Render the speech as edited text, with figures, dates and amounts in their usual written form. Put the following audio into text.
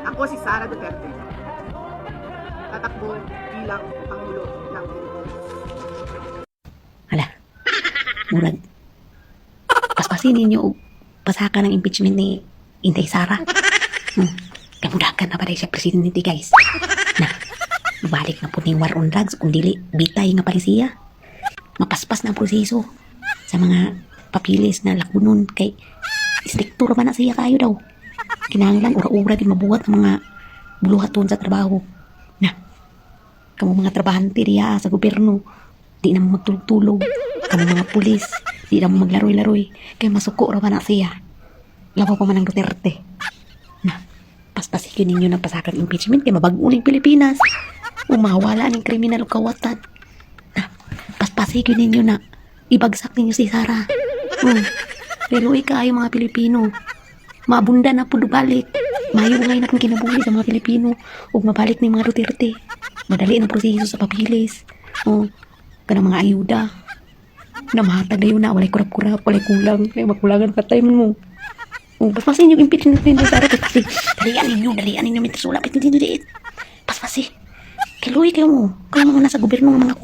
Ako si Sara Duterte. Tatakbo bilang Pangulo ng Pilipinas. Hala, murag. Paspasin ninyo og pasaka ng impeachment ni Inday Sara. Kamudakan na pa rin siya presidente, guys. Na, balik na po ni war on drugs kung dili bitay nga palisiya. Mapaspas na ang proseso sa mga papilis na lakunon kay istruktura man na siya kayo daw. Kinahanglan ura-ura din mabuhat ang mga buluhaton sa trabaho. Na, kamo mga trabahante riya sa gobyerno, di na mo magtulog-tulog. Kamo mga pulis, di na mo maglaroy-laroy. Kaya masuko ra ba na siya. Labaw pa man ang Duterte. Na, paspasikin ninyo ng pasakang impeachment kay mabag-uling Pilipinas. Umawala ng kriminal o kawatan. Na, paspasikin ninyo na ibagsak ninyo si Sara. Pero ikaw mga Pilipino, maabunda na po balik. Mayungay na pong kinabuhi sa mga Pilipino ug mabalik ni mga Duterte. Madali ang proseso sa papilis. Kanang mga ayuda. Na mahatag na yun na, walay kurap-kurap, walay kulang. Kaya makulangan ka time mo. Paspasin yung impeachment ninyo sa Sara. Paspasi. Dalian ninyo. May tasula. Paspasi. Kaluwi kayo mo. Kayo mga nasa gobyerno ng mga